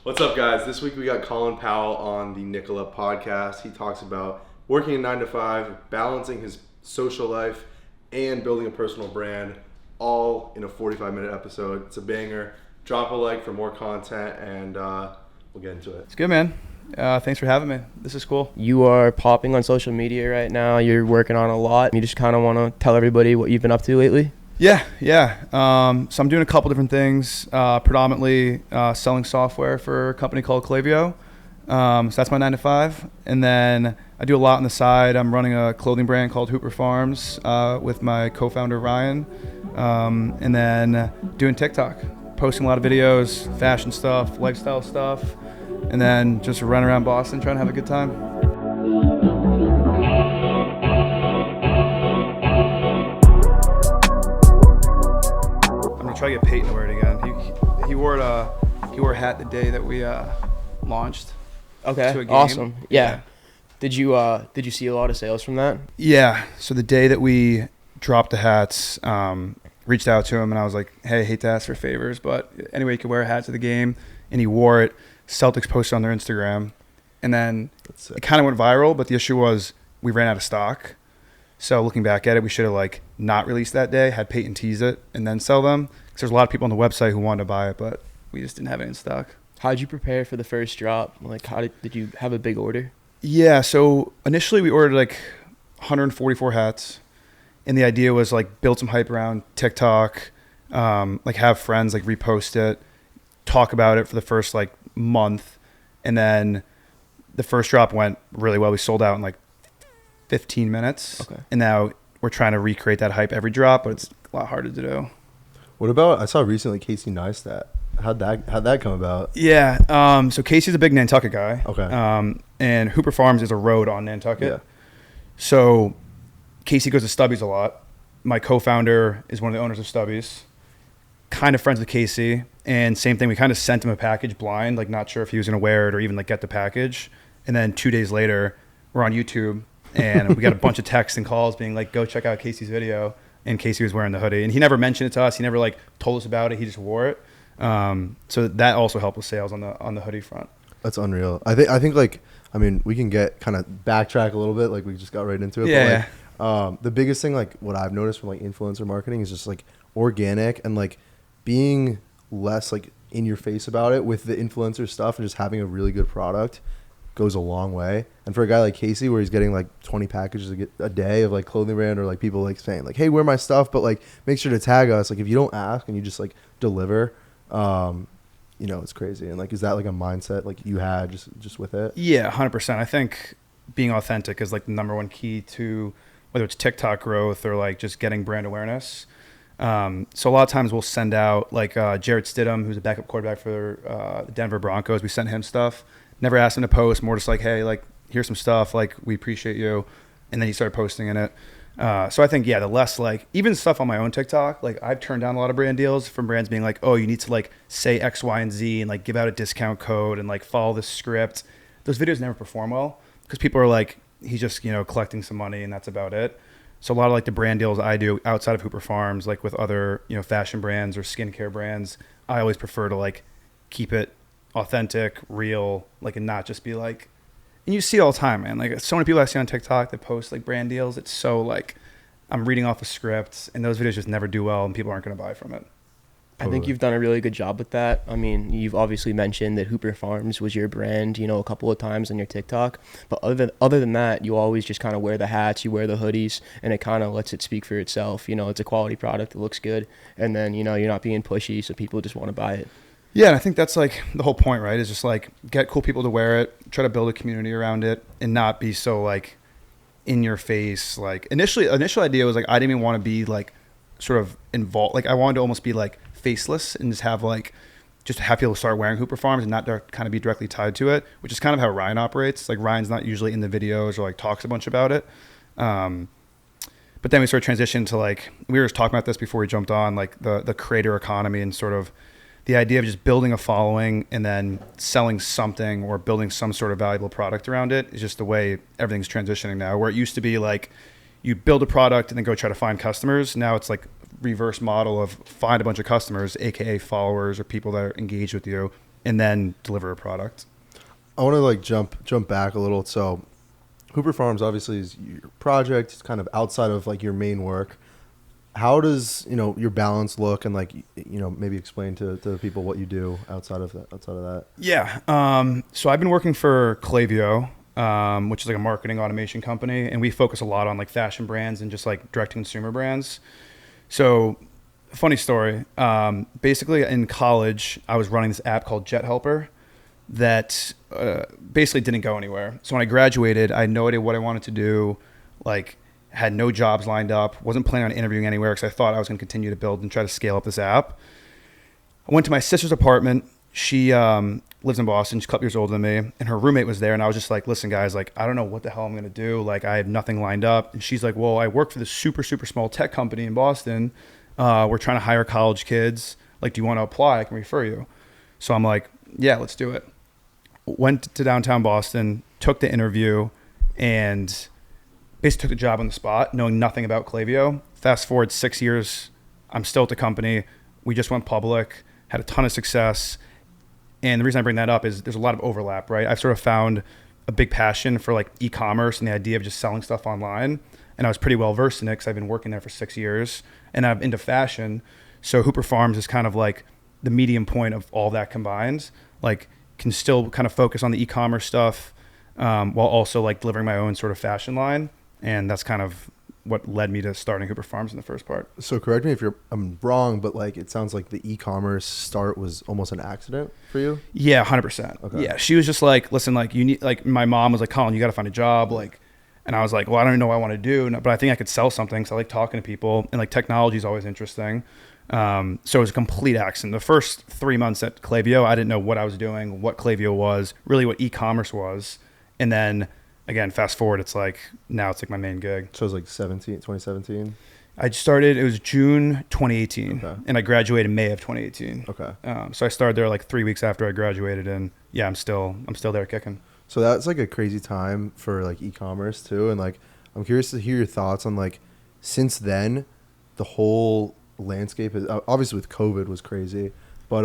What's up, guys? This week we got Colin Powell on the Nicola podcast. He talks about working a 9 to 5, balancing his social life, and building a personal brand, all in a 45-minute episode. It's a banger. Drop a like for more content, and we'll get into it. It's good, man. Thanks for having me. This is cool. You are popping on social media right now. You're working on a lot. You just kind of want to tell everybody what you've been up to lately? Yeah. So I'm doing a couple different things, predominantly selling software for a company called Klaviyo. So that's my 9 to 5. And then I do a lot on the side. I'm running a clothing brand called Hooper Farms with my co-founder, Ryan. And then doing TikTok, posting a lot of videos, fashion stuff, lifestyle stuff, and then just running around Boston trying to have a good time. Try to get Peyton to wear it again. He wore a hat the day that we launched. Okay, to a game. Awesome. Yeah. Did you see a lot of sales from that? Yeah. So the day that we dropped the hats, reached out to him and I was like, "Hey, I hate to ask for favors, but anyway, you could wear a hat to the game." And he wore it. Celtics posted on their Instagram, and then it kind of went viral. But the issue was we ran out of stock. So looking back at it, we should have not released that day, had Peyton tease it, and then sell them. Because there's a lot of people on the website who wanted to buy it, but we just didn't have it in stock. How did you prepare for the first drop? How did you have a big order? Yeah, so initially we ordered 144 hats, and the idea was build some hype around TikTok, have friends repost it, talk about it for the first month, and then the first drop went really well. We sold out in 15 minutes. Okay. And now we're trying to recreate that hype every drop, but it's a lot harder to do. What about, I saw recently Casey Neistat. How'd that come about? Yeah, so Casey's a big Nantucket guy. Okay. And Hooper Farms is a road on Nantucket. Yeah. So Casey goes to Stubbys a lot. My co-founder is one of the owners of Stubbys. Kind of friends with Casey. And same thing, we kind of sent him a package blind, not sure if he was going to wear it or even get the package. And then 2 days later, we're on YouTube. And we got a bunch of texts and calls being go check out Casey's video. And Casey was wearing the hoodie. And he never mentioned it to us. He never told us about it. He just wore it. So that also helped with sales on the hoodie front. That's unreal. I think we can get kind of backtrack a little bit. We just got right into it. Yeah. But the biggest thing, what I've noticed from influencer marketing is just organic and being less in your face about it with the influencer stuff and just having a really good product goes a long way. And for a guy like Casey, where he's getting 20 packages a day of clothing brand or people saying hey, wear my stuff, but make sure to tag us. If you don't ask and you just deliver, it's crazy. And is that a mindset you had just with it? Yeah, 100%. I think being authentic is the number one key to whether it's TikTok growth or just getting brand awareness. So a lot of times we'll send out Jarrett Stidham, who's a backup quarterback for the Denver Broncos. We sent him stuff. Never asked him to post, more just hey, here's some stuff, we appreciate you. And then he started posting in it. So I think, the less even stuff on my own TikTok, I've turned down a lot of brand deals from brands being oh, you need to say X, Y, and Z and give out a discount code and follow the script. Those videos never perform well because people are he's just, collecting some money and that's about it. So a lot of the brand deals I do outside of Hooper Farms, with other, fashion brands or skincare brands, I always prefer to keep it authentic, real, and not just be and you see it all the time, man. So many people I see on TikTok that post brand deals. It's so I'm reading off a script, and those videos just never do well, and people aren't going to buy from it. I think you've done a really good job with that. I mean, you've obviously mentioned that Hooper Farms was your brand, a couple of times on your TikTok. But other than that, you always just kind of wear the hats, you wear the hoodies, and it kind of lets it speak for itself. It's a quality product, it looks good, and then you're not being pushy, so people just want to buy it. Yeah, and I think that's the whole point, right? Is just get cool people to wear it, try to build a community around it, and not be so in your face. Initial idea was I didn't even want to be sort of involved. I wanted to almost be faceless and just have just have people start wearing Hooper Farms and not kind of be directly tied to it, which is kind of how Ryan operates. Ryan's not usually in the videos or talks a bunch about it. But then we sort of transitioned to we were just talking about this before we jumped on the creator economy and sort of the idea of just building a following and then selling something or building some sort of valuable product around it is just the way everything's transitioning now, where it used to be you build a product and then go try to find customers. Now it's reverse model of find a bunch of customers, AKA followers or people that are engaged with you, and then deliver a product. I want to like jump back a little. So Hooper Farms obviously is your project. It's kind of outside of like your main work. How does, your balance look, and like, maybe explain to the people what you do outside of that? Yeah. So I've been working for Klaviyo, which is like a marketing automation company, and we focus a lot on like fashion brands and just like direct consumer brands. So funny story. Basically in college, I was running this app called Jet Helper that basically didn't go anywhere. So when I graduated, I had no idea what I wanted to do, like had no jobs lined up, wasn't planning on interviewing anywhere because I thought I was going to continue to build and try to scale up this app. I went to my sister's apartment. She lives in Boston. She's a couple years older than me, and her roommate was there. And I was just like, listen, guys, like, I don't know what the hell I'm going to do. Like, I have nothing lined up. And she's like, well, I work for this super, super small tech company in Boston. We're trying to hire college kids. Like, do you want to apply? I can refer you. So I'm like, yeah, let's do it. Went to downtown Boston, took the interview, and basically took the job on the spot, knowing nothing about Klaviyo. Fast forward 6 years, I'm still at the company. We just went public, had a ton of success. And the reason I bring that up is there's a lot of overlap, right? I've sort of found a big passion for like e-commerce and the idea of just selling stuff online. And I was pretty well versed in it because I've been working there for 6 years, and I'm into fashion. So Hooper Farms is kind of like the medium point of all that combined. Like, can still kind of focus on the e-commerce stuff while also like delivering my own sort of fashion line. And that's kind of what led me to starting Hooper Farms in the first part. So correct me if I'm wrong, but like it sounds like the e-commerce start was almost an accident for you. Yeah, 100%. Okay. Yeah, she was just like, listen, like you need, like my mom was like, Colin, you got to find a job, like, and I was like, well, I don't even know what I want to do, but I think I could sell something. So I like talking to people, and like technology is always interesting. So it was a complete accident. The first 3 months at Klaviyo, I didn't know what I was doing, what Klaviyo was, really what e-commerce was. And then again, fast forward, it's like, now it's like my main gig. So it was like 2017? I started, it was June 2018, okay. And I graduated May of 2018. Okay. So I started there like 3 weeks after I graduated, and yeah, I'm still there kicking. So that's like a crazy time for like e-commerce too. And like, I'm curious to hear your thoughts on like, since then, the whole landscape is obviously with COVID was crazy, but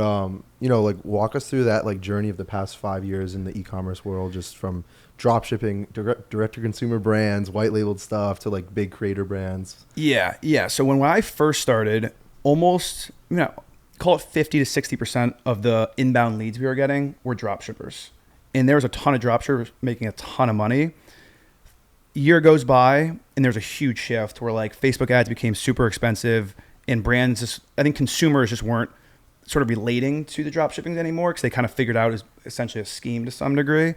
like walk us through that like journey of the past 5 years in the e-commerce world, just from drop shipping, direct to consumer brands, white labeled stuff, to like big creator brands. Yeah. So when I first started, almost, call it 50 to 60% of the inbound leads we were getting were drop shippers. And there was a ton of drop shippers making a ton of money. Year goes by, and there's a huge shift where like Facebook ads became super expensive, and brands just, I think consumers just weren't sort of relating to the drop shipping anymore because they kind of figured out as essentially a scheme to some degree.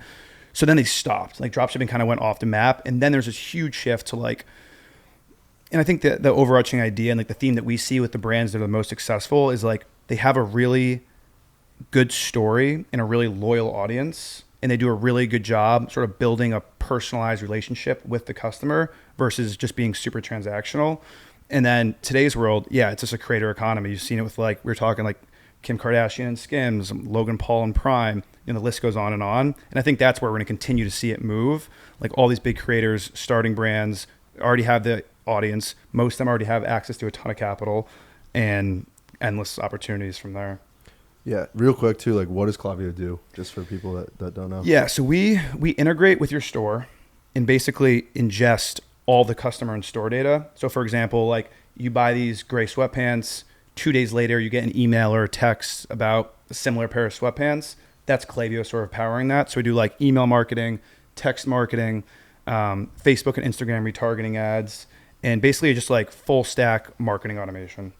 So then they stopped. Like drop shipping kind of went off the map, and then there's this huge shift to like, and I think that the overarching idea and like the theme that we see with the brands that are the most successful is like they have a really good story and a really loyal audience, and they do a really good job sort of building a personalized relationship with the customer versus just being super transactional. And then today's world, yeah, it's just a creator economy. You've seen it with like, we were talking like Kim Kardashian and Skims, Logan Paul and Prime, and the list goes on. And I think that's where we're going to continue to see it move. Like all these big creators starting brands already have the audience. Most of them already have access to a ton of capital and endless opportunities from there. Yeah, real quick too, like what does Klaviyo do, just for people that don't know? Yeah, so we integrate with your store and basically ingest all the customer and store data. So for example, like you buy these gray sweatpants, 2 days later you get an email or a text about a similar pair of sweatpants. That's Klaviyo sort of powering that. So we do like email marketing, text marketing, Facebook and Instagram retargeting ads, and basically just like full stack marketing automation.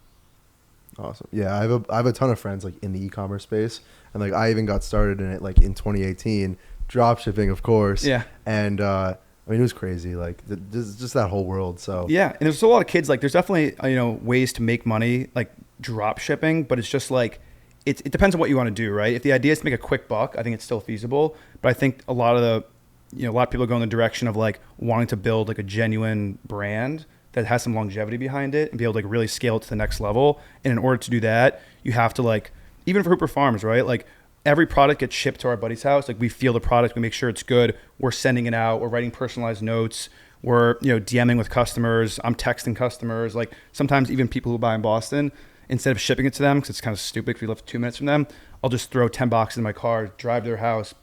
Awesome. Yeah, I have a ton of friends like in the e-commerce space, and like I even got started in it like in 2018, drop shipping, of course. Yeah. And I mean, it was crazy, like just that whole world. So yeah, and there's a lot of kids, like there's definitely ways to make money like drop shipping, but it's just like it depends on what you want to do, right? If the idea is to make a quick buck, I think it's still feasible. But I think a lot of people go in the direction of like wanting to build like a genuine brand that has some longevity behind it and be able to like really scale it to the next level. And in order to do that, you have to like, even for Hooper Farms, right? Like every product gets shipped to our buddy's house. Like we feel the product, we make sure it's good. We're sending it out. We're writing personalized notes. We're, DMing with customers. I'm texting customers. Like sometimes even people who buy in Boston, instead of shipping it to them, because it's kind of stupid if we live 2 minutes from them, I'll just throw 10 boxes in my car, drive to their house,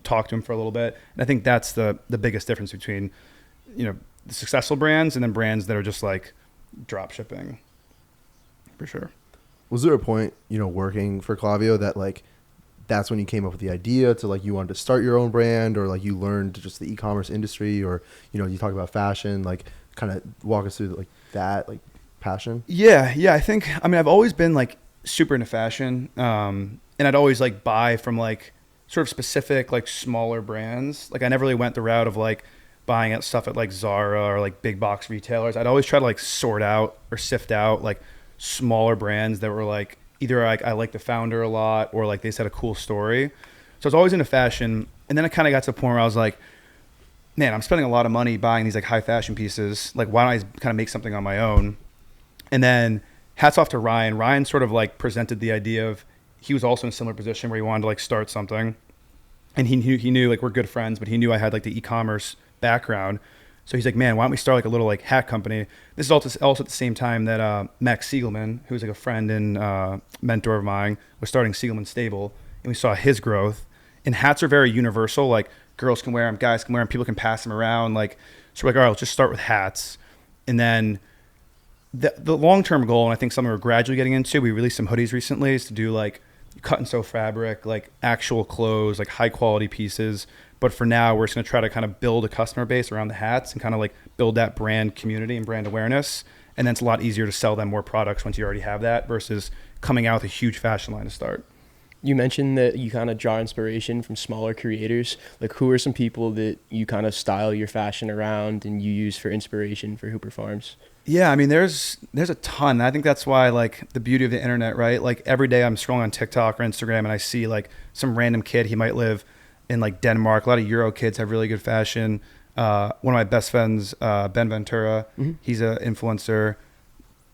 talk to them for a little bit. And I think that's the biggest difference between, the successful brands and then brands that are just like drop shipping, for sure. Was there a point, working for Klaviyo that like, that's when you came up with the idea to like, you wanted to start your own brand, or like you learned just the e-commerce industry, or, you talk about fashion, like kind of walk us through like that, like passion? Yeah. I've always been like super into fashion. And I'd always like buy from like sort of specific, like smaller brands. Like I never really went the route of like buying at stuff at like Zara or like big box retailers. I'd always try to like sort out or sift out like smaller brands that were like, either like I like the founder a lot, or like they said a cool story. So I was always into fashion. And then I kind of got to a point where I was like, man, I'm spending a lot of money buying these like high fashion pieces. Like, why don't I kind of make something on my own? And then hats off to Ryan. Ryan sort of like presented the idea of, he was also in a similar position where he wanted to like start something. And he knew like we're good friends, but he knew I had like the e-commerce background. So he's like, man, why don't we start like a little like hat company? This is also at the same time that Max Siegelman, who's like a friend and mentor of mine, was starting Siegelman Stable. And we saw his growth. And hats are very universal. Like girls can wear them, guys can wear them, people can pass them around. Like, so we're like, all right, let's just start with hats. And then the long-term goal, and I think something we're gradually getting into, we released some hoodies recently, is to do like cut and sew fabric, like actual clothes, like high quality pieces. But for now, we're just going to try to kind of build a customer base around the hats and kind of like build that brand community and brand awareness. And then it's a lot easier to sell them more products once you already have that, versus coming out with a huge fashion line to start. You mentioned that you kind of draw inspiration from smaller creators. Like, who are some people that you kind of style your fashion around and you use for inspiration for Hooper Farms? Yeah, I mean, there's a ton. I think that's why, like, the beauty of the internet, right? Like, every day I'm scrolling on TikTok or Instagram and I see like some random kid, he might live in like Denmark. A lot of Euro kids have really good fashion. One of my best friends, Ben Ventura, he's an influencer,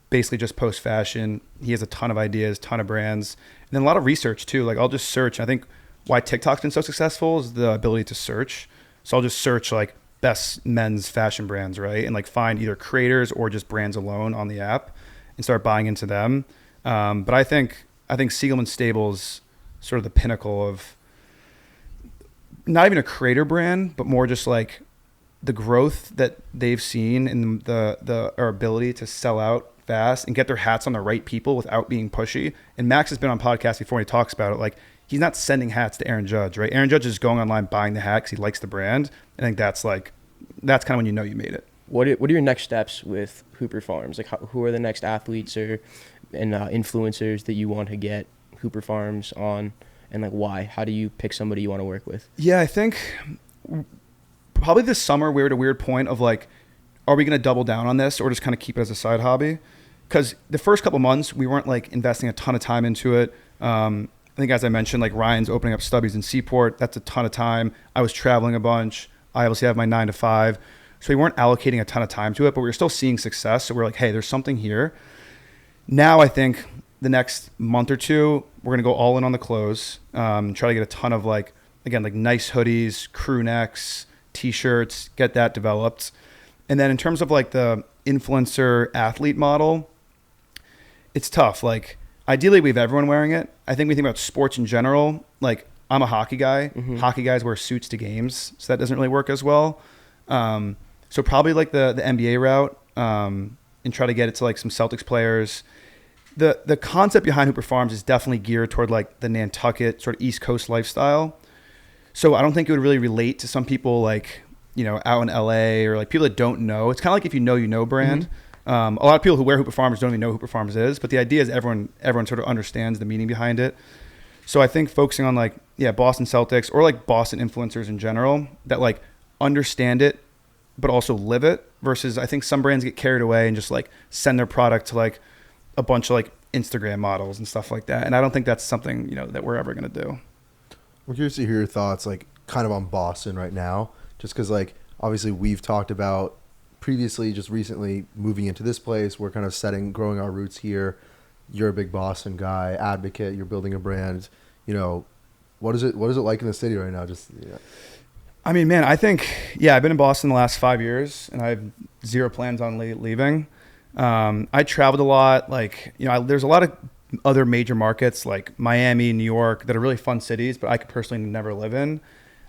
basically just post fashion. He has a ton of ideas, ton of brands, and then a lot of research too. Like, I'll just search. I think why TikTok's been so successful is the ability to search. So I'll just search like best men's fashion brands, right? And like find either creators or just brands alone on the app and start buying into them. But I think Siegelman Stable's sort of the pinnacle of not even a creator brand, but more just like the growth that they've seen and our ability to sell out fast and get their hats on the right people without being pushy. And Max has been on podcasts before and he talks about it. Like, he's not sending hats to Aaron Judge, right? Aaron Judge is going online buying the hat because he likes the brand. I think that's kind of when you know you made it. What are your next steps with Hooper Farms? Like, who are the next athletes and influencers that you want to get Hooper Farms on, and like why? How do you pick somebody you want to work with? Yeah, I think probably this summer we're at a weird point of like, are we going to double down on this or just kind of keep it as a side hobby? Because the first couple months we weren't like investing a ton of time into it. I think, as I mentioned, like Ryan's opening up Stubbys in Seaport. That's a ton of time. I was traveling a bunch. I obviously have my 9 to 5. So we weren't allocating a ton of time to it, but we were still seeing success. So we're like, hey, there's something here. Now I think the next month or two, we're going to go all in on the clothes. Try to get a ton of like, again, like nice hoodies, crew necks, t-shirts, get that developed. And then in terms of like the influencer athlete model, it's tough. Like, ideally we have everyone wearing it. I think we think about sports in general. Like, I'm a hockey guy. Mm-hmm. Hockey guys wear suits to games, so that doesn't really work as well. So probably like the NBA route, and try to get it to like some Celtics players. The concept behind Hooper Farms is definitely geared toward like the Nantucket sort of East Coast lifestyle. So I don't think it would really relate to some people like, out in LA or like people that don't know. It's kind of like if you know brand. Mm-hmm. A lot of people who wear Hooper Farms don't even know who Hooper Farms is, but the idea is everyone sort of understands the meaning behind it. So I think focusing on like, Boston Celtics or like Boston influencers in general that like understand it, but also live it, versus I think some brands get carried away and just like send their product to like a bunch of like Instagram models and stuff like that. And I don't think that's something, that we're ever going to do. I'm curious to hear your thoughts, like kind of on Boston right now, just because like obviously we've talked about previously, just recently moving into this place. We're kind of growing our roots here. You're a big Boston guy, advocate. You're building a brand. What is it like in the city right now? I mean, man, I think, I've been in Boston the last 5 years and I have zero plans on leaving. I traveled a lot. Like, there's a lot of other major markets like Miami, New York that are really fun cities, but I could personally never live in.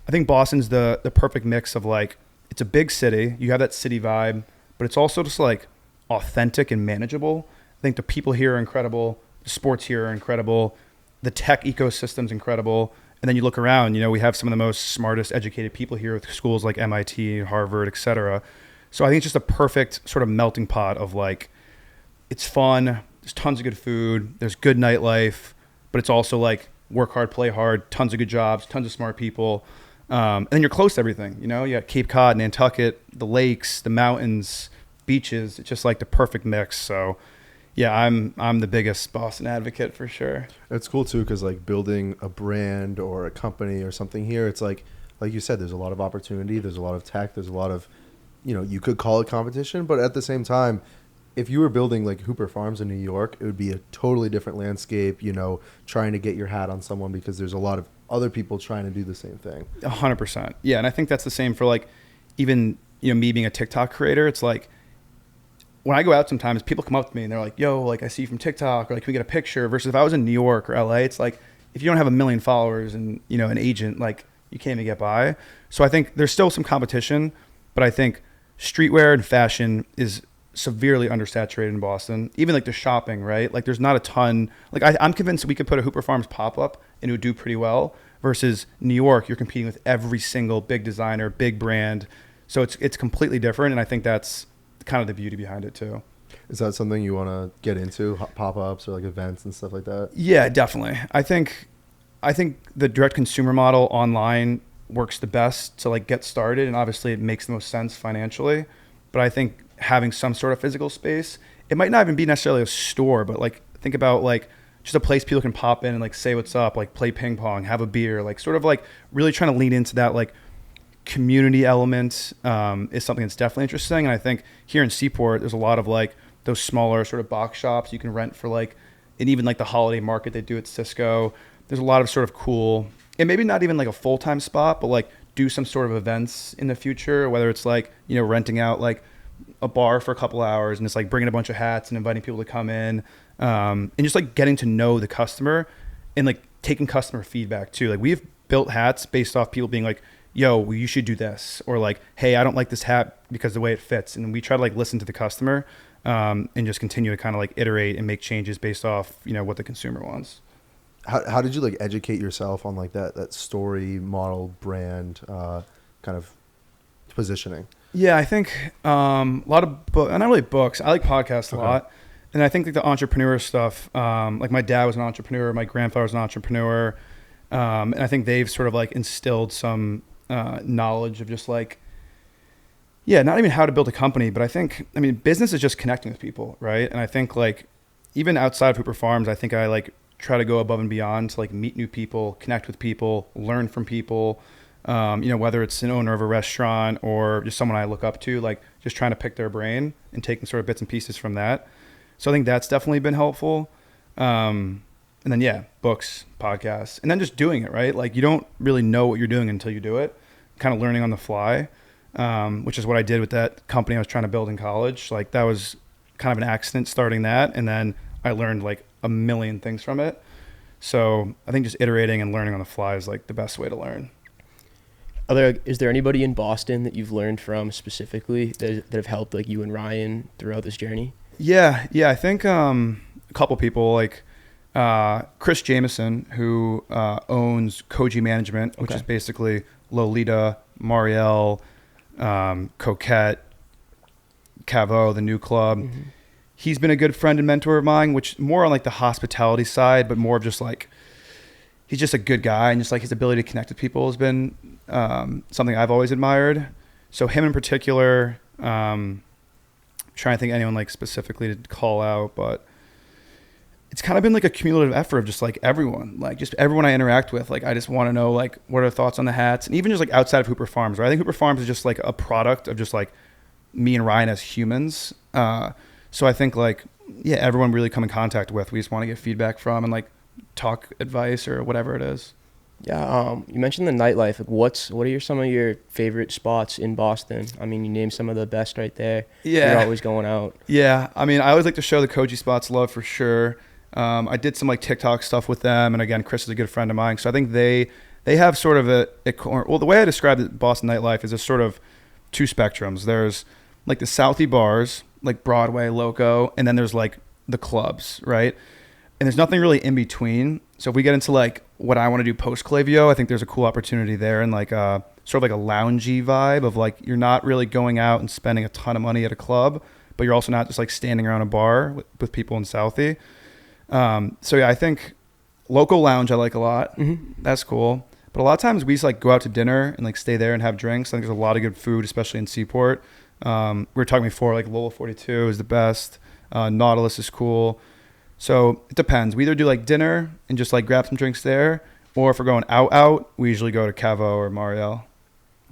I think Boston's the perfect mix of like, it's a big city. You have that city vibe, but it's also just like authentic and manageable. I think the people here are incredible. The sports here are incredible. The tech ecosystem's incredible. And then you look around, we have some of the most smartest educated people here with schools like MIT, Harvard, et cetera. So I think it's just a perfect sort of melting pot of like, it's fun. There's tons of good food. There's good nightlife, but it's also like work hard, play hard, tons of good jobs, tons of smart people. And then you're close to everything. You got Cape Cod, Nantucket, the lakes, the mountains, beaches. It's just like the perfect mix. So yeah, I'm the biggest Boston advocate for sure. It's cool too, because like building a brand or a company or something here, it's like you said, there's a lot of opportunity. There's a lot of tech. There's a lot of, you could call it competition, but at the same time, if you were building like Hooper Farms in New York, it would be a totally different landscape, trying to get your hat on someone because there's a lot of other people trying to do the same thing. 100%. Yeah. And I think that's the same for like, even, me being a TikTok creator, it's like, when I go out sometimes, people come up to me and they're like, yo, like I see you from TikTok, or like, can we get a picture? Versus if I was in New York or LA, it's like, if you don't have 1 million followers and, an agent, like you can't even get by. So I think there's still some competition, but I think streetwear and fashion is severely undersaturated in Boston. Even like the shopping, right? Like there's not a ton, like I'm convinced we could put a Hooper Farms pop-up and it would do pretty well, versus New York, you're competing with every single big designer, big brand. So it's completely different. And I think that's kind of the beauty behind it too. Is that something you want to get into, pop-ups or like events and stuff like that? Yeah, definitely. I think the direct consumer model online works the best to like get started, and obviously it makes the most sense financially. But I think having some sort of physical space, it might not even be necessarily a store, but like think about like just a place people can pop in and like say what's up, like play ping pong, have a beer, like sort of like really trying to lean into that like community element is something that's definitely interesting. And I think here in Seaport, there's a lot of like those smaller sort of box shops you can rent for like, and even like the holiday market they do at Cisco. There's a lot of sort of cool, and maybe not even like a full-time spot, but like do some sort of events in the future, whether it's like, renting out like a bar for a couple hours and it's like bringing a bunch of hats and inviting people to come in, and just like getting to know the customer and like taking customer feedback too. Like we've built hats based off people being like, yo, well, you should do this, or like, hey, I don't like this hat because the way it fits. And we try to like listen to the customer and just continue to kind of like iterate and make changes based off, what the consumer wants. How did you like educate yourself on like that story model brand kind of positioning? Yeah, I think a lot of books, not really books. I like podcasts a lot. And I think like the entrepreneur stuff, like my dad was an entrepreneur, my grandfather was an entrepreneur. And I think they've sort of like instilled some knowledge of just like, not even how to build a company, but business is just connecting with people, right? And I think like even outside of Hooper Farms, I think I like try to go above and beyond to like meet new people, connect with people, learn from people. Whether it's an owner of a restaurant or just someone I look up to, like just trying to pick their brain and taking sort of bits and pieces from that. So I think that's definitely been helpful. And then, books, podcasts, and then just doing it, right? Like you don't really know what you're doing until you do it, kind of learning on the fly, which is what I did with that company I was trying to build in college. Like that was kind of an accident starting that. And then I learned like a million things from it. So I think just iterating and learning on the fly is like the best way to learn. Is there anybody in Boston that you've learned from specifically that have helped like you and Ryan throughout this journey? Yeah. I think a couple people like Chris Jameson, who owns Koji Management, which is basically Lolita, Marielle, Coquette, Cavo, the new club. Mm-hmm. He's been a good friend and mentor of mine, which more on like the hospitality side, but more of just like, he's just a good guy, and just like his ability to connect with people has been something I've always admired. So him in particular, trying to think of anyone like specifically to call out, but it's kind of been like a cumulative effort of just like everyone I interact with. Like I just want to know like what are their thoughts on the hats, and even just like outside of Hooper Farms, right? I think Hooper Farms is just like a product of just like me and Ryan as humans. So I think like, everyone really come in contact with, we just want to get feedback from and like talk advice or whatever it is. Yeah, you mentioned the nightlife. Like, what are some of your favorite spots in Boston? I mean, you named some of the best right there. Yeah. You're always going out. Yeah, I mean, I always like to show the Koji spots love for sure. I did some like TikTok stuff with them, and again, Chris is a good friend of mine, so I think they have sort of well, the way I described it, Boston nightlife is a sort of two spectrums. There's like the Southie bars, like Broadway, Loco, and then there's like the clubs, right? And there's nothing really in between. So if we get into like what I want to do post Klaviyo, I think there's a cool opportunity there, and like sort of like a loungy vibe of like you're not really going out and spending a ton of money at a club, but you're also not just like standing around a bar with people in Southie. So yeah, I think local lounge I like a lot. Mm-hmm. That's cool. But a lot of times we just like go out to dinner and like stay there and have drinks. I think there's a lot of good food, especially in Seaport. We were talking before, like Lola 42 is the best. Nautilus is cool. So it depends. We either do like dinner and just like grab some drinks there, or if we're going out, we usually go to Cavo or Mariel.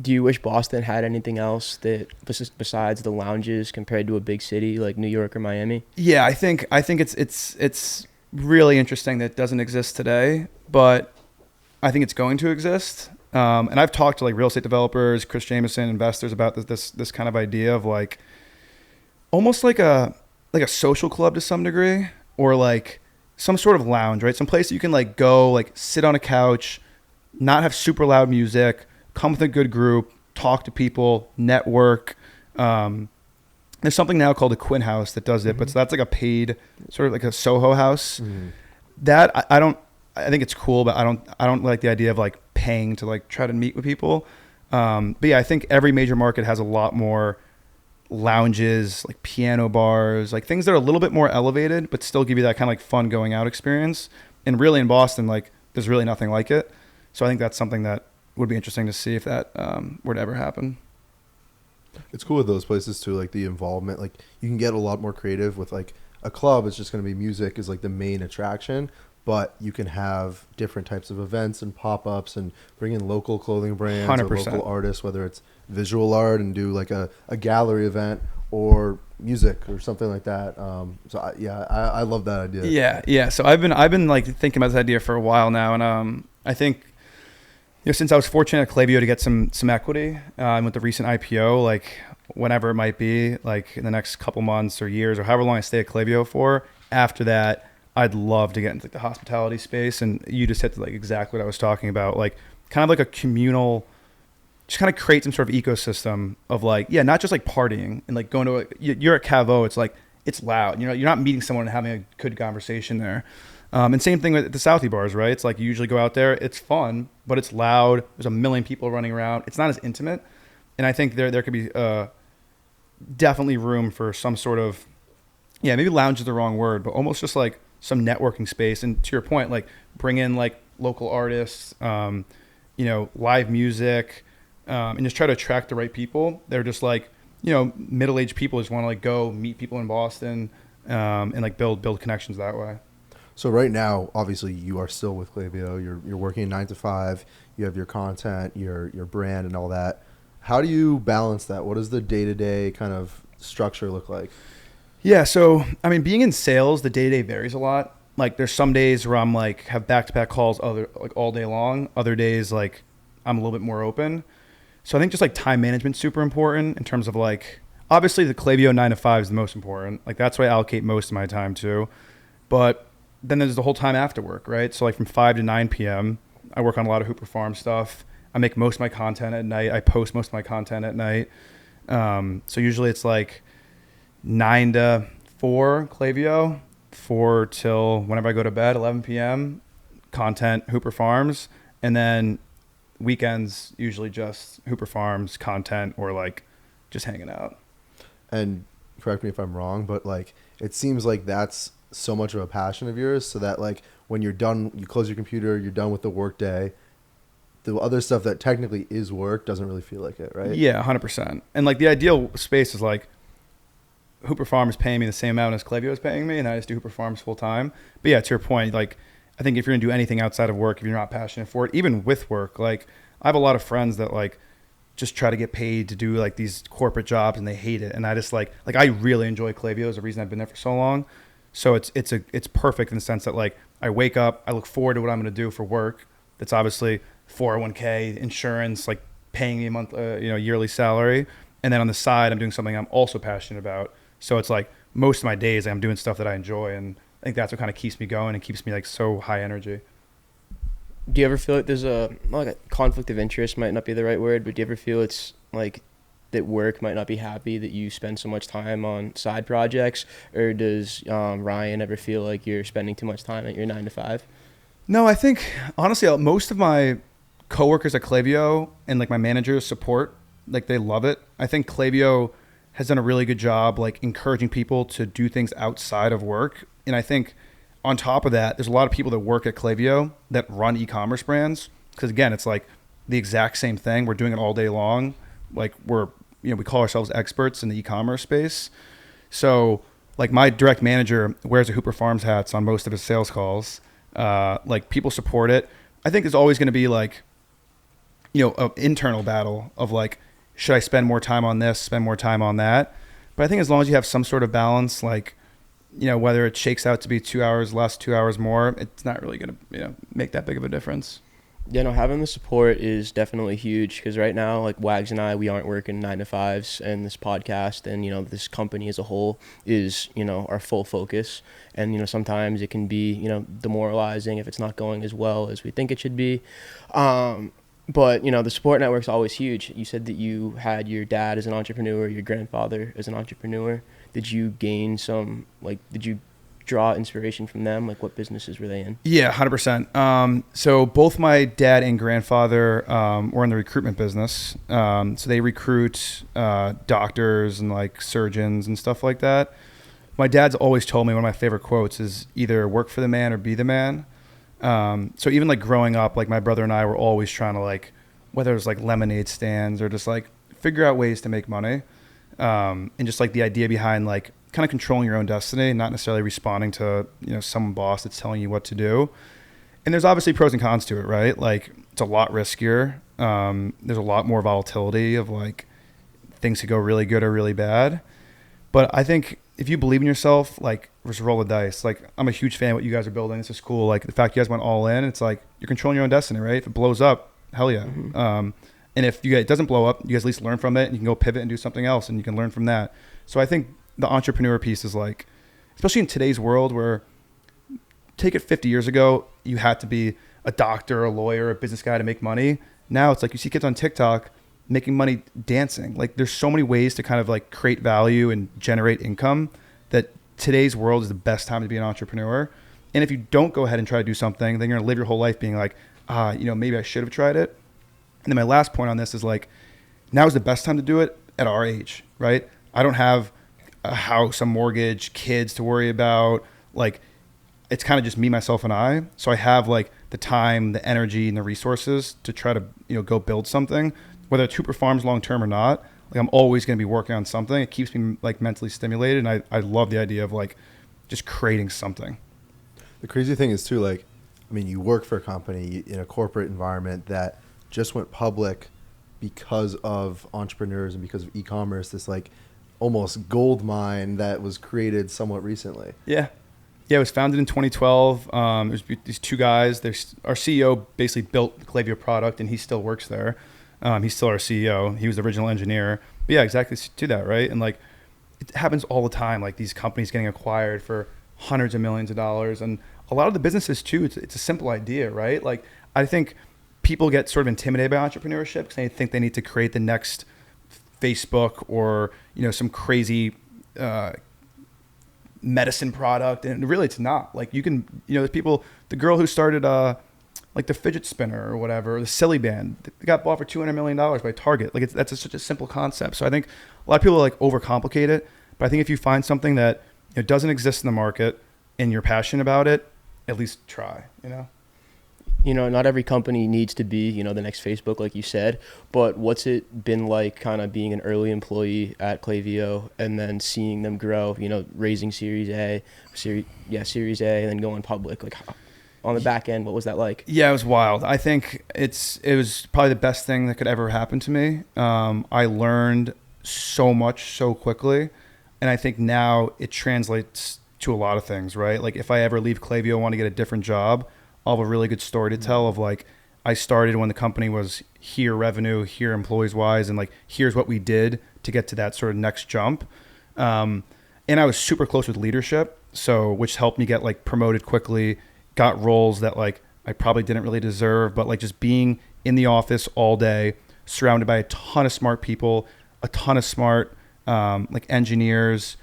Do you wish Boston had anything else that besides the lounges compared to a big city like New York or Miami? Yeah, I think it's really interesting that it doesn't exist today, but I think it's going to exist. And I've talked to like real estate developers, Chris Jameson, investors about this kind of idea of like almost like a social club to some degree, or like some sort of lounge, right? Some place that you can like go, like sit on a couch, not have super loud music, come with a good group, talk to people, network. There's something now called a Quinn House that does it, Mm-hmm. but so that's like a paid sort of like a Soho house. Mm-hmm. That I think it's cool, but I don't like the idea of like paying to like try to meet with people. But yeah, I think every major market has a lot more lounges, like piano bars, like things that are a little bit more elevated, but still give you that kind of like fun going out experience. And really in Boston, like there's really nothing like it. So I think that's something that would be interesting to see if that were to ever happen. It's cool with those places too, like the involvement. Like you can get a lot more creative with like a club. It's just going to be music is like the main attraction, but you can have different types of events and pop-ups and bring in local clothing brands 100%. or local artists, whether it's visual art and do like a gallery event or music or something like that. So I love that idea. Yeah. So I've been like thinking about this idea for a while now, and I think, you know, since I was fortunate at Klaviyo to get some equity with the recent IPO, like whenever it might be, like in the next couple months or years or however long I stay at Klaviyo for, after that, I'd love to get into like the hospitality space. And you just hit like exactly what I was talking about, like kind of like a communal, just kind of create some sort of ecosystem of like, yeah, not just like partying and like going to you're at Cavo, it's like, it's loud. You know, you're not meeting someone and having a good conversation there. And same thing with the Southie bars, right? It's like you usually go out there, it's fun, but it's loud. There's a million people running around. It's not as intimate. And I think there could be definitely room for some sort of, yeah, maybe lounge is the wrong word, but almost just like some networking space. And to your point, like bring in like local artists, you know, live music, and just try to attract the right people. They're just like, you know, middle-aged people just want to like go meet people in Boston and like build connections that way. So right now, obviously, you are still with Klaviyo. You're working 9 to 5. You have your content, your brand, and all that. How do you balance that? What does the day-to-day kind of structure look like? Yeah, so I mean, being in sales, the day-to-day varies a lot. Like, there's some days where I'm like have back-to-back calls, like all day long. Other days, like I'm a little bit more open. So I think just like time management is super important in terms of like, obviously the Klaviyo 9 to 5 is the most important. Like that's what I allocate most of my time to. But then there's the whole time after work, right? So like from 5 to 9 p.m., I work on a lot of Hooper Farm stuff. I make most of my content at night. I post most of my content at night. So usually it's like 9 to 4 Klaviyo, 4 till whenever I go to bed, 11 p.m., content, Hooper Farms. And then weekends, usually just Hooper Farms, content, or like just hanging out. And correct me if I'm wrong, but like it seems like that's so much of a passion of yours, so that like when you're done, you close your computer, you're done with the work day, the other stuff that technically is work doesn't really feel like it, right? Yeah, 100%. And like the ideal space is like Hooper Farm is paying me the same amount as Klaviyo is paying me, and I just do Hooper Farms full time. But yeah, to your point, like I think if you're gonna do anything outside of work, if you're not passionate for it, even with work, like I have a lot of friends that like just try to get paid to do like these corporate jobs and they hate it. And I just like I really enjoy Klaviyo. Is the reason I've been there for so long. So it's perfect in the sense that like I wake up, I look forward to what I'm going to do for work, that's obviously 401k, insurance, like paying me a month, yearly salary. And then on the side, I'm doing something I'm also passionate about. So it's like most of my days I'm doing stuff that I enjoy. And I think that's what kind of keeps me going and keeps me like so high energy. Do you ever feel like there's like a conflict of interest, might not be the right word, but do you ever feel it's like that work might not be happy that you spend so much time on side projects? Or does Ryan ever feel like you're spending too much time at your 9 to 5? No, I think honestly, most of my coworkers at Klaviyo and like my managers support, like they love it. I think Klaviyo has done a really good job like encouraging people to do things outside of work. And I think on top of that, there's a lot of people that work at Klaviyo that run e-commerce brands. Because again, it's like the exact same thing. We're doing it all day long. Like we call ourselves experts in the e-commerce space. So like my direct manager wears a Hooper Farms hats on most of his sales calls. Like people support it. I think there's always going to be like, an internal battle of like, should I spend more time on this, spend more time on that? But I think as long as you have some sort of balance, like, whether it shakes out to be 2 hours less, 2 hours more, it's not really going to, make that big of a difference. Yeah, no, having the support is definitely huge because right now, like Wags and I, we aren't working 9 to 5s, and this podcast and, this company as a whole is, our full focus. And, sometimes it can be, demoralizing if it's not going as well as we think it should be. But, the support network's always huge. You said that you had your dad as an entrepreneur, your grandfather as an entrepreneur. Did you gain some, did you draw inspiration from them? Like, what businesses were they in? Yeah, 100%. So both my dad and grandfather were in the recruitment business. So they recruit doctors and like surgeons and stuff like that. My dad's always told me one of my favorite quotes is either work for the man or be the man. So even like growing up, like my brother and I were always trying to like, whether it was like lemonade stands or just like figure out ways to make money. And just like the idea behind like kind of controlling your own destiny, not necessarily responding to, some boss that's telling you what to do. And there's obviously pros and cons to it, right? Like it's a lot riskier. There's a lot more volatility of like things could go really good or really bad. But I think if you believe in yourself, like just roll the dice. Like I'm a huge fan of what you guys are building. This is cool. Like the fact you guys went all in, it's like you're controlling your own destiny, right? If it blows up, hell yeah. Mm-hmm. And if it doesn't blow up, you guys at least learn from it and you can go pivot and do something else and you can learn from that. So I think the entrepreneur piece is like, especially in today's world where take it 50 years ago, you had to be a doctor, a lawyer, a business guy to make money. Now it's like you see kids on TikTok making money dancing. Like there's so many ways to kind of like create value and generate income that today's world is the best time to be an entrepreneur. And if you don't go ahead and try to do something, then you're gonna live your whole life being like, maybe I should have tried it. And then my last point on this is like, now is the best time to do it at our age, right? I don't have a house, a mortgage, kids to worry about. Like it's kind of just me, myself, and I. So I have like the time, the energy, and the resources to try to, go build something, whether it's Hooper Farms long-term or not. Like I'm always going to be working on something. It keeps me like mentally stimulated. And I love the idea of like just creating something. The crazy thing is too, like, you work for a company in a corporate environment that just went public because of entrepreneurs and because of e-commerce, this like almost gold mine that was created somewhat recently. Yeah. Yeah, it was founded in 2012. It was these two guys. Our CEO basically built the Klaviyo product, and he still works there. He's still our CEO. He was the original engineer. But yeah, exactly to that, right? And like, it happens all the time. Like these companies getting acquired for hundreds of millions of dollars, and a lot of the businesses too. It's a simple idea, right? Like I think people get sort of intimidated by entrepreneurship because they think they need to create the next Facebook or some crazy medicine product, and really it's not. Like you can, there's people. The girl who started like the fidget spinner or whatever, or the Silly Band, they got bought for $200 million by Target. Like that's such a simple concept. So I think a lot of people like overcomplicate it, but I think if you find something that doesn't exist in the market and you're passionate about it, at least try. Not every company needs to be, the next Facebook, like you said, but what's it been like kind of being an early employee at Klaviyo and then seeing them grow, raising Series A, and then going public, like on the back end, what was that like? Yeah, it was wild. I think it was probably the best thing that could ever happen to me. I learned so much so quickly, and I think now it translates to a lot of things, right? Like if I ever leave Klaviyo, want to get a different job, I'll have a really good story to tell of like, I started when the company was here revenue, here employees wise, and like here's what we did to get to that sort of next jump. And I was super close with leadership, so which helped me get like promoted quickly, got roles that like I probably didn't really deserve, but like just being in the office all day, surrounded by a ton of smart people, a ton of smart like engineers,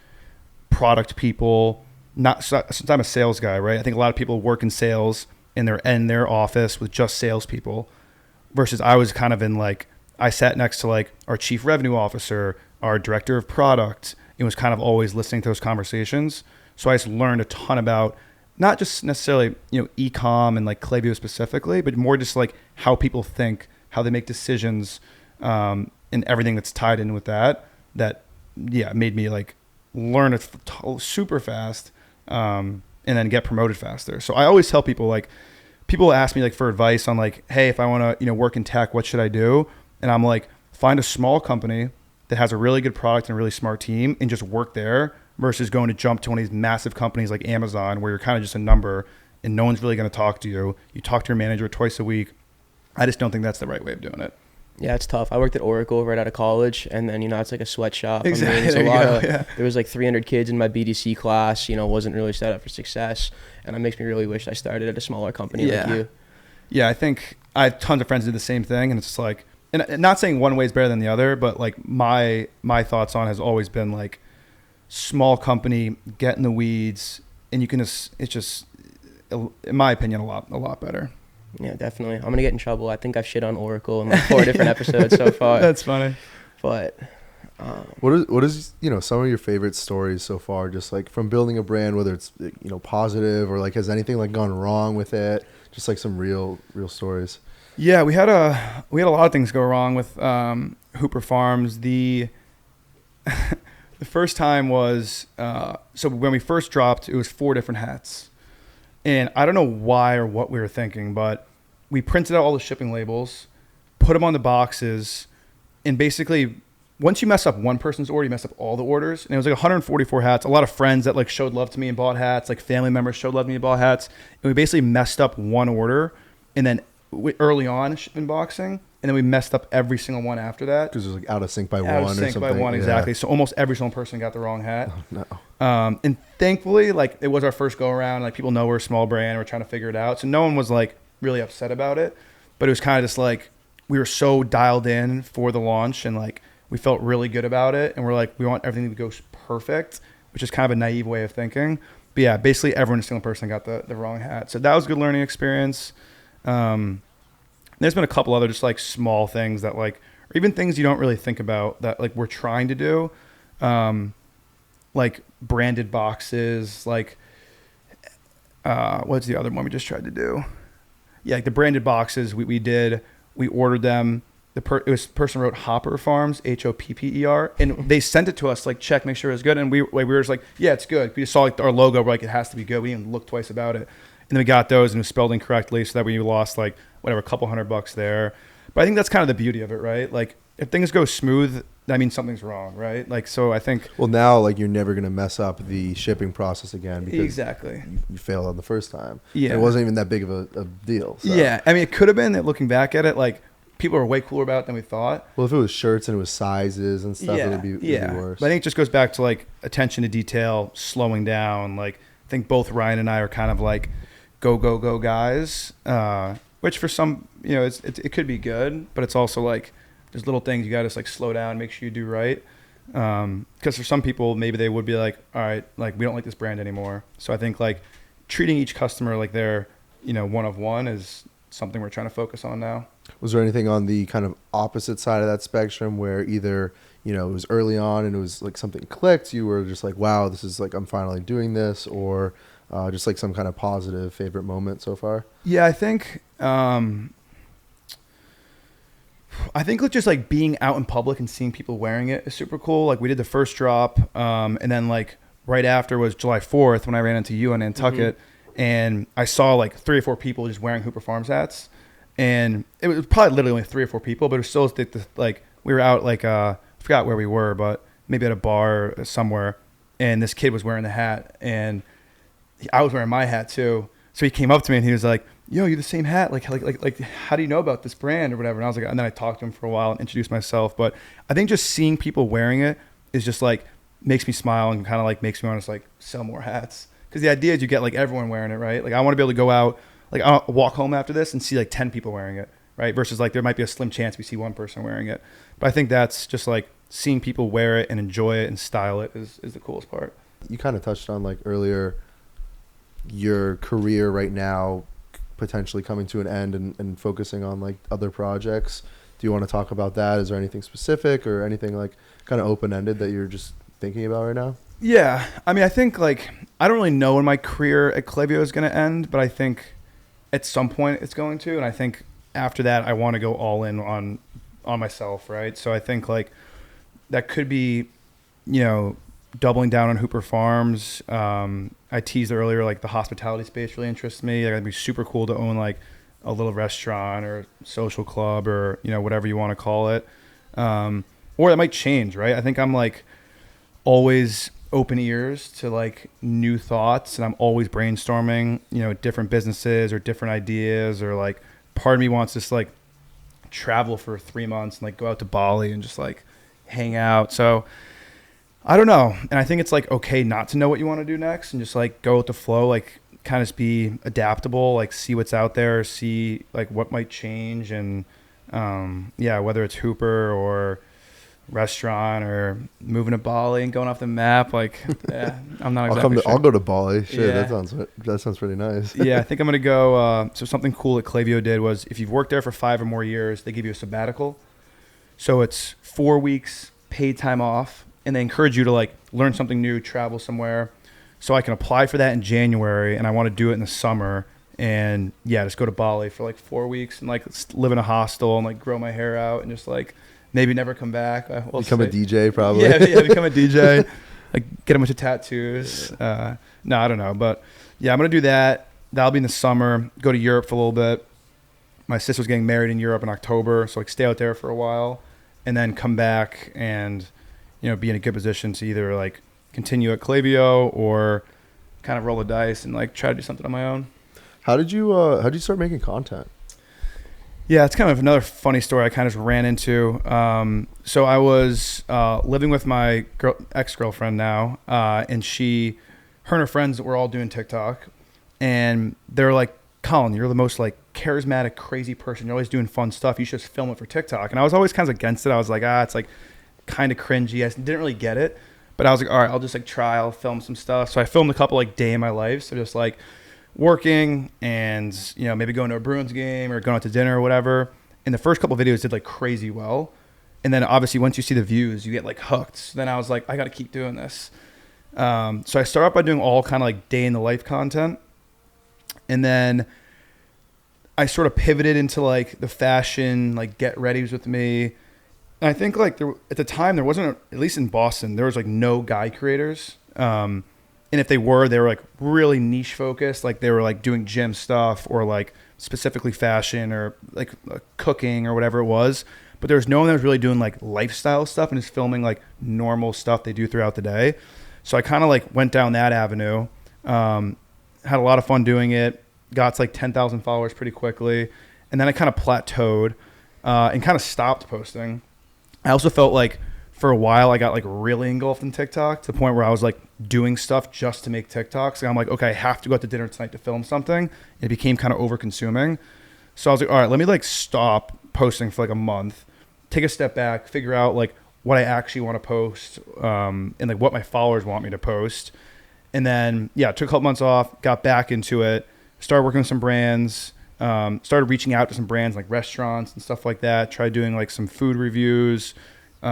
product people. Not since I'm a sales guy, right? I think a lot of people work in sales in their office with just salespeople, versus I was kind of in like, I sat next to like our chief revenue officer, our director of product, and was kind of always listening to those conversations. So I just learned a ton about not just necessarily, e-com and like Klaviyo specifically, but more just like how people think, how they make decisions, and everything that's tied in with that made me like learn it super fast, and then get promoted faster. So I always tell people, like, people ask me like for advice on like, hey, if I want to, work in tech, what should I do? And I'm like, find a small company that has a really good product and a really smart team and just work there, versus going to jump to one of these massive companies like Amazon where you're kind of just a number and no one's really going to talk to you. You talk to your manager twice a week. I just don't think that's the right way of doing it. Yeah, it's tough. I worked at Oracle right out of college, and then, it's like a sweatshop. Exactly. There was like 300 kids in my BDC class, wasn't really set up for success. And it makes me really wish I started at a smaller company like you. Yeah, I think I have tons of friends who do the same thing, and it's just like, and not saying one way is better than the other, but like my thoughts on it has always been like, small company, get in the weeds, and you can just, it's just, in my opinion, a lot better. Yeah, definitely. I'm going to get in trouble. I think I've shit on Oracle in like 4 different episodes so far. That's funny. But what is some of your favorite stories so far, just like from building a brand, whether it's positive or like has anything like gone wrong with it, just like some real stories? Yeah, we had a lot of things go wrong with Hooper Farms. The first time was so when we first dropped, it was 4 different hats. And I don't know why or what we were thinking, but we printed out all the shipping labels, put them on the boxes, and basically, once you mess up one person's order, you mess up all the orders. And it was like 144 hats. A lot of friends that like showed love to me and bought hats, like family members showed love to me and bought hats. And we basically messed up one order, and then early on shipping boxing, and then we messed up every single one after that. Because it was like out of sync by one or something. Out of sync by one, exactly. So almost every single person got the wrong hat. Oh, no. And thankfully, like, it was our first go around. Like, people know we're a small brand. We're trying to figure it out. So no one was like really upset about it. But it was kind of just like, we were so dialed in for the launch, and like, we felt really good about it. And we're like, we want everything to go perfect, which is kind of a naive way of thinking. But yeah, basically every single person got the wrong hat. So that was a good learning experience. There's been a couple other just like small things that like, or even things you don't really think about that like we're trying to do. Like branded boxes, like what's the other one we just tried to do? Yeah, like the branded boxes we ordered them. Person wrote Hopper Farms, Hopper, and they sent it to us like, check, make sure it's good. And we were just like, yeah, it's good. We just saw like our logo, we're like, it has to be good. We didn't look twice about it. And then we got those and it was spelled incorrectly, so that we lost like whatever, a couple $100 there. But I think that's kind of the beauty of it, right? Like, if things go smooth, that means something's wrong, right? Like, so I think... Well, now, like, you're never going to mess up the shipping process again because exactly you failed on the first time. Yeah. And it wasn't even that big of a deal. So. Yeah. I mean, it could have been that looking back at it, like, people are way cooler about it than we thought. Well, if it was shirts and it was sizes and stuff, it would be worse. But I think it just goes back to, like, attention to detail, slowing down. Like, I think both Ryan and I are kind of, like, go guys, which for some, it could be good, but it's also, like... There's little things you got to just like slow down, make sure you do right. Because for some people, maybe they would be like, all right, like we don't like this brand anymore. So I think like treating each customer like they're, one of one is something we're trying to focus on now. Was there anything on the kind of opposite side of that spectrum where either, it was early on and it was like something clicked, you were just like, wow, this is like, I'm finally doing this, or just like some kind of positive favorite moment so far? Yeah, I think like just like being out in public and seeing people wearing it is super cool. Like we did the first drop, and then like right after was July 4th when I ran into you in Nantucket, and I saw like 3 or 4 people just wearing Hooper Farms hats, and it was probably literally only 3 or 4 people, but it was still like we were out like I forgot where we were, but maybe at a bar somewhere, and this kid was wearing the hat, and I was wearing my hat too. So he came up to me and he was like, yo, you're the same hat. Like, how do you know about this brand or whatever? And I was like, and then I talked to him for a while and introduced myself. But I think just seeing people wearing it is just like, makes me smile and kind of like makes me want to like sell more hats. Because the idea is you get like everyone wearing it, right? Like I want to be able to go out, like I'll walk home after this and see like 10 people wearing it, right? Versus like there might be a slim chance we see one person wearing it. But I think that's just like seeing people wear it and enjoy it and style it is the coolest part. You kind of touched on like earlier your career right now potentially coming to an end and focusing on like other projects. Do you want to talk about that? Is there anything specific or anything like kind of open-ended that you're just thinking about right now? Yeah. I mean, I think like, I don't really know when my career at Klaviyo is going to end, but I think at some point it's going to. And I think after that, I want to go all in on myself. Right. So I think like that could be, you know, doubling down on Hooper Farms. I teased earlier, like the hospitality space really interests me. Like, it'd be super cool to own like a little restaurant or social club or, you know, whatever you want to call it. Or that might change, right? I think I'm like always open ears to like new thoughts, and I'm always brainstorming, you know, different businesses or different ideas, or like part of me wants to just like travel for 3 months and like go out to Bali and just like hang out. So I don't know. And I think it's like okay not to know what you want to do next and just like go with the flow, like kind of be adaptable, like see what's out there, see like what might change. And yeah, whether it's Hooper or restaurant or moving to Bali and going off the map, like yeah, I'm not exactly sure. I'll go to Bali. Shit, Yeah. that sounds pretty nice. Yeah, I think I'm gonna go. So something cool that Klaviyo did was if you've worked there for 5 or more years, they give you a sabbatical. So it's 4 weeks paid time off, and they encourage you to like learn something new, travel somewhere. So I can apply for that in January, and I want to do it in the summer. And yeah, just go to Bali for like 4 weeks and like live in a hostel and like grow my hair out and just like maybe never come back. We'll Become a see. DJ probably. Yeah, become a DJ. Like get a bunch of tattoos. No, I don't know, but yeah, I'm gonna do that. That'll be in the summer. Go to Europe for a little bit. My sister's getting married in Europe in October, so like stay out there for a while, and then come back and, you know, be in a good position to either like continue at Klaviyo or kind of roll the dice and like try to do something on my own. How did you start making content? Yeah, it's kind of another funny story I kind of ran into. So I was living with my ex-girlfriend now, and her and her friends were all doing TikTok, and they're like, Colin, you're the most like charismatic, crazy person. You're always doing fun stuff. You should just film it for TikTok. And I was always kind of against it. I was like, it's like kind of cringy. I didn't really get it, but I was like, all right, I'll just like try. I'll film some stuff. So I filmed a couple like day in my life. So just like working and, you know, maybe going to a Bruins game or going out to dinner or whatever. And the first couple of videos did like crazy well. And then obviously once you see the views, you get like hooked. So then I was like, I got to keep doing this. So I started off by doing all kind of like day in the life content. And then I sort of pivoted into like the fashion, like get readies with me. And I think like at the time there wasn't, at least in Boston, there was like no guy creators. And if they were like really niche focused, like they were like doing gym stuff or like specifically fashion or like cooking or whatever it was. But there was no one that was really doing like lifestyle stuff and just filming like normal stuff they do throughout the day. So I kind of like went down that avenue. Had a lot of fun doing it, got to like 10,000 followers pretty quickly. And then I kind of plateaued and kind of stopped posting. I also felt like for a while I got like really engulfed in TikTok to the point where I was like doing stuff just to make TikToks. So I'm like, okay, I have to go out to dinner tonight to film something. It became kind of over consuming. So I was like, all right, let me like stop posting for like a month, take a step back, figure out like what I actually want to post and like what my followers want me to post. And then, yeah, took a couple months off, got back into it, started working with some brands, started reaching out to some brands like restaurants and stuff like that, tried doing like some food reviews, you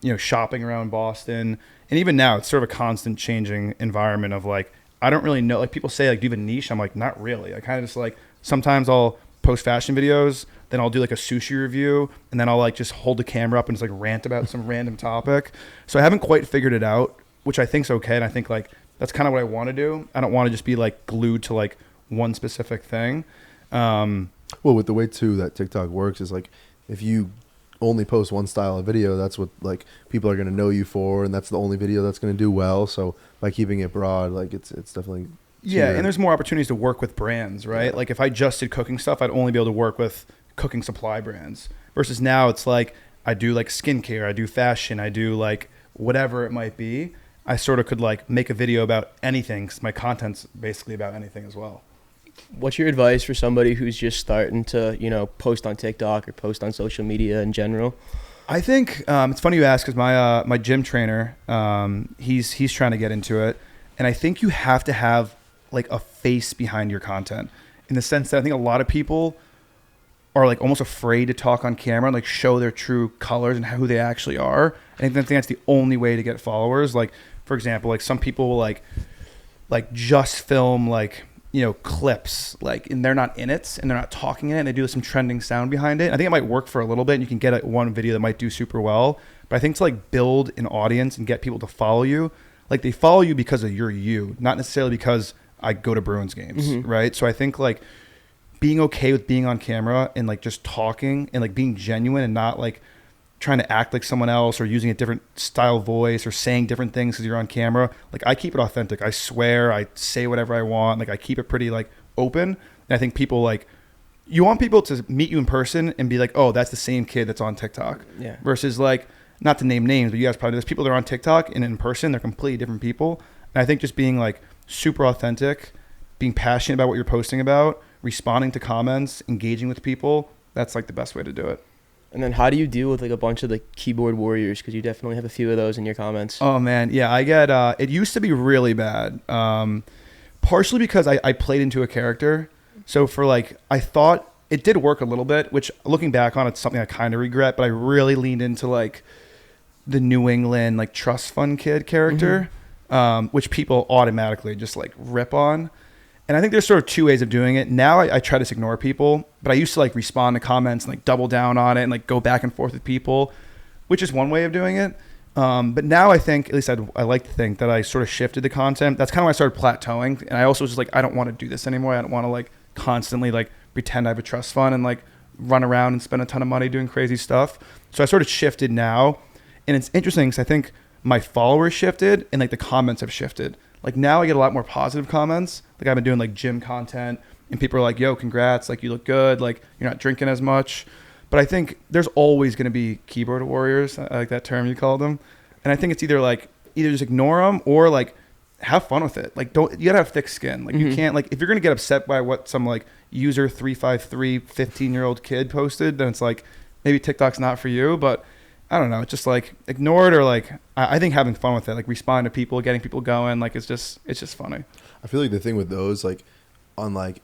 know, shopping around Boston. And even now, it's sort of a constant changing environment of like, I don't really know, like people say like, do you have a niche? I'm like, not really. I kind of just like, sometimes I'll post fashion videos, then I'll do like a sushi review, and then I'll like just hold the camera up and just like rant about some random topic. So I haven't quite figured it out, which I think is okay. And I think like, that's kind of what I want to do. I don't want to just be like glued to like one specific thing. Well, with the way too that TikTok works is like if you only post one style of video, that's what like people are going to know you for, and that's the only video that's going to do well. So by keeping it broad, like it's definitely Yeah, and there's more opportunities to work with brands, right? Yeah. Like if I just did cooking stuff, I'd only be able to work with cooking supply brands. Versus now it's like I do like skincare, I do fashion, I do like whatever it might be. I sort of could like make a video about anything because my content's basically about anything as well. What's your advice for somebody who's just starting to, you know, post on TikTok or post on social media in general? I think it's funny you ask because my gym trainer, he's trying to get into it. And I think you have to have like a face behind your content in the sense that I think a lot of people are like almost afraid to talk on camera and like show their true colors and who they actually are. I think that's the only way to get followers. Like, for example, like some people will like just film like, you know, clips like, and they're not in it and they're not talking in it and they do some trending sound behind it. I think it might work for a little bit and you can get one video that might do super well. But I think to like build an audience and get people to follow you, like they follow you because of you, not necessarily because I go to Bruins games, right? So I think like being okay with being on camera and like just talking and like being genuine and not like trying to act like someone else or using a different style voice or saying different things because you're on camera. Like I keep it authentic. I swear I say whatever I want. Like I keep it pretty like open. And I think people like, you want people to meet you in person and be like, oh, that's the same kid that's on TikTok. Yeah. Versus like, not to name names, but you guys probably know there's people that are on TikTok and in person, they're completely different people. And I think just being like super authentic, being passionate about what you're posting about, responding to comments, engaging with people, that's like the best way to do it. And then how do you deal with like a bunch of the keyboard warriors? Because you definitely have a few of those in your comments. Oh man, yeah, I get, it used to be really bad. Partially because I played into a character. So for like, I thought it did work a little bit, which looking back on it's something I kind of regret, but I really leaned into like the New England like trust fund kid character, which people automatically just like rip on. And I think there's sort of two ways of doing it. Now I try to just ignore people, but I used to like respond to comments and like double down on it and like go back and forth with people, which is one way of doing it. But now I think, at least I like to think that I sort of shifted the content. That's kind of when I started plateauing. And I also was just like, I don't want to do this anymore. I don't want to like constantly like pretend I have a trust fund and like run around and spend a ton of money doing crazy stuff. So I sort of shifted now. And it's interesting because I think my followers shifted and like the comments have shifted. Like now I get a lot more positive comments. Like I've been doing like gym content and people are like, yo, congrats. Like you look good. Like you're not drinking as much. But I think there's always going to be keyboard warriors. I like that term you called them. And I think it's either just ignore them or like have fun with it. Like you gotta have thick skin. Like you can't like, if you're going to get upset by what some like user 353 15-year-old kid posted, then it's like, maybe TikTok's not for you, but I don't know. It's just like ignore it or like I think having fun with it, like respond to people, getting people going, like it's just funny. I feel like the thing with those, like on like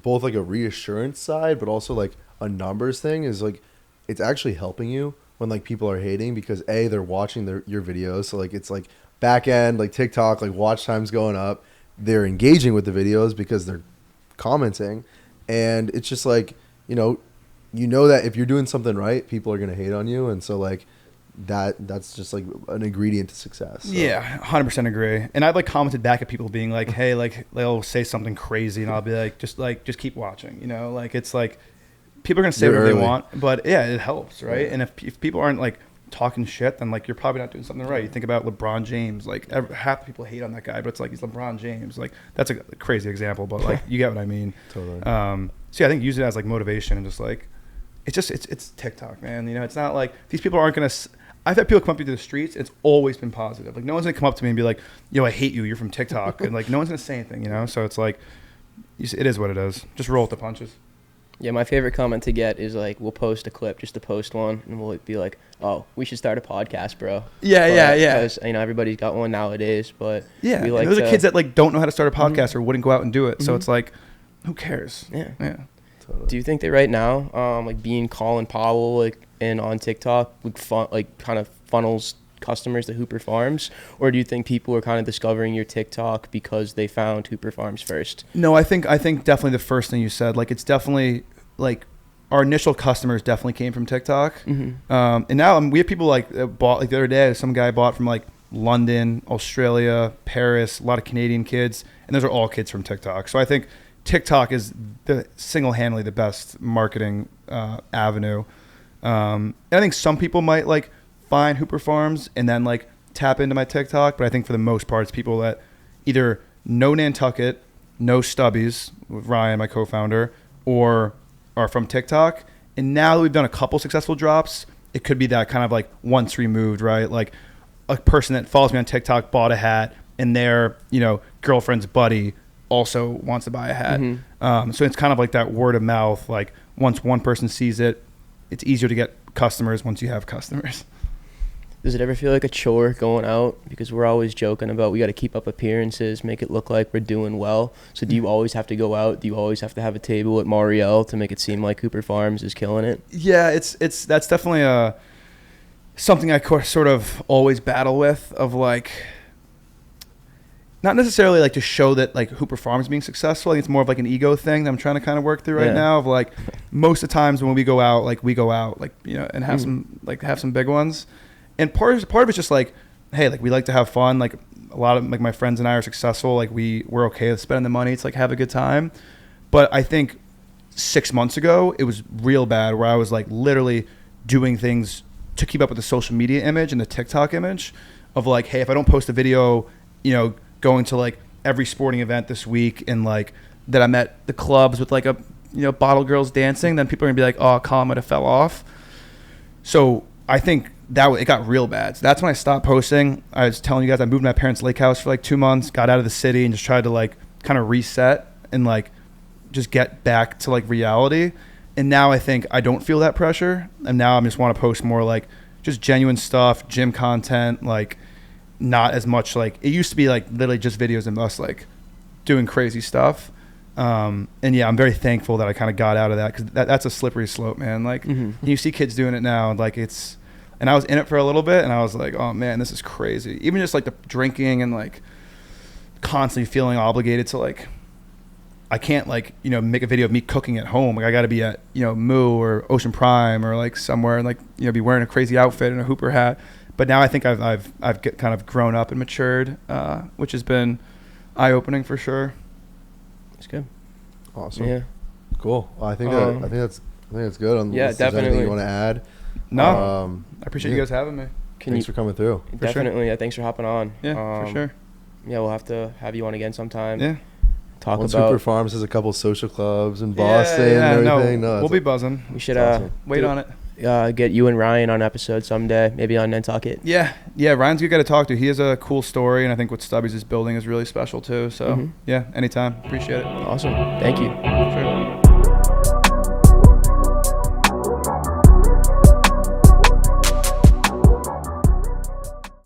both like a reassurance side, but also like a numbers thing is like it's actually helping you when like people are hating because they're watching your videos. So like it's like back end, like TikTok, like watch time's going up. They're engaging with the videos because they're commenting, and it's just like you know that if you're doing something right, people are going to hate on you. And so like that's just like an ingredient to success. So. Yeah, 100% agree. And I've like commented back at people being like, hey, like they'll say something crazy and I'll be like, just keep watching, you know, like it's like people are going to say whatever they want, but yeah, it helps. Right. Yeah. And if people aren't like talking shit, then like you're probably not doing something right. You think about LeBron James, like half the people hate on that guy, but it's like he's LeBron James. Like that's a crazy example, but like you get what I mean. Totally. So yeah, I think use it as like motivation and just like, it's TikTok, man. You know, it's not like these people aren't going to, I've had people come up to me to the streets. It's always been positive. Like no one's going to come up to me and be like, yo, I hate you. You're from TikTok. And like, no one's going to say anything, you know? So it's like, it is what it is. Just roll with the punches. Yeah. My favorite comment to get is like, we'll post a clip just to post one and we'll be like, oh, we should start a podcast, bro. Yeah. Because, you know, everybody's got one nowadays, but yeah, we like those are kids that like don't know how to start a podcast or wouldn't go out and do it. So it's like, who cares? Yeah. Do you think that right now, like being Colin Powell, like and on TikTok, like kind of funnels customers to Hooper Farms, or do you think people are kind of discovering your TikTok because they found Hooper Farms first? No, I think definitely the first thing you said. Like it's definitely like our initial customers definitely came from TikTok, and now we have people like bought like the other day. Some guy bought from like London, Australia, Paris, a lot of Canadian kids, and those are all kids from TikTok. So I think TikTok is the single-handedly the best marketing avenue. And I think some people might like find Hooper Farms and then like tap into my TikTok, but I think for the most part, it's people that either know Nantucket know Stubbys with Ryan, my co-founder, or are from TikTok. And now that we've done a couple successful drops, it could be that kind of like once removed, right? Like a person that follows me on TikTok bought a hat and their, girlfriend's buddy also wants to buy a hat. So it's kind of like that word of mouth. Like once one person sees it, it's easier to get customers once you have customers. Does it ever feel like a chore going out? Because we're always joking about we got to keep up appearances, make it look like we're doing well. So do you always have to go out? Do you always have to have a table at Marielle to make it seem like Cooper Farms is killing it? Yeah, that's definitely something I sort of always battle with, of like, not necessarily like to show that like Hooper Farms being successful. I think it's more of like an ego thing that I'm trying to kind of work through right now, of like most of the times when we go out like, and have some big ones. And part of it's just like, hey, like we like to have fun. Like a lot of like my friends and I are successful. Like we're okay with spending the money. It's like have a good time. But I think 6 months ago it was real bad, where I was like literally doing things to keep up with the social media image and the TikTok image of like, hey, if I don't post a video, going to like every sporting event this week and like that I'm at the clubs with like a bottle girls dancing, then people are gonna be like, oh, Colin might have fell off. So I think it got real bad. So that's when I stopped posting. I was telling you guys I moved to my parents' lake house for like 2 months, got out of the city and just tried to like kind of reset and like just get back to like reality. And now I think I don't feel that pressure. And now I just want to post more like just genuine stuff, gym content, like not as much like it used to be, like literally just videos of us like doing crazy stuff. And yeah, I'm very thankful that I kind of got out of that, because that's a slippery slope, man. Like you see kids doing it now, like and I was in it for a little bit and I was like, oh man, this is crazy. Even just like the drinking and like constantly feeling obligated to like, I can't like, make a video of me cooking at home. Like I got to be at, Moo or Ocean Prime or like somewhere and like, be wearing a crazy outfit and a Hooper hat. But now I think I've kind of grown up and matured, which has been eye-opening for sure. It's good. Awesome. Yeah. Cool. Well, I think that's good. Yeah, definitely. Anything you want to add? No. I appreciate you guys having me. Thanks for coming through. Definitely. Yeah, thanks for hopping on. Yeah, for sure. Yeah, we'll have to have you on again sometime. Yeah. Talk Once about Hooper Farms has a couple social clubs in Boston and everything. No, we'll be buzzing. We should wait on it. Get you and Ryan on an episode someday, maybe on Nantucket. Yeah, Ryan's a good guy to talk to. He has a cool story, and I think what Stubbys is building is really special too. So yeah, anytime. Appreciate it. Awesome. Thank you. Sure.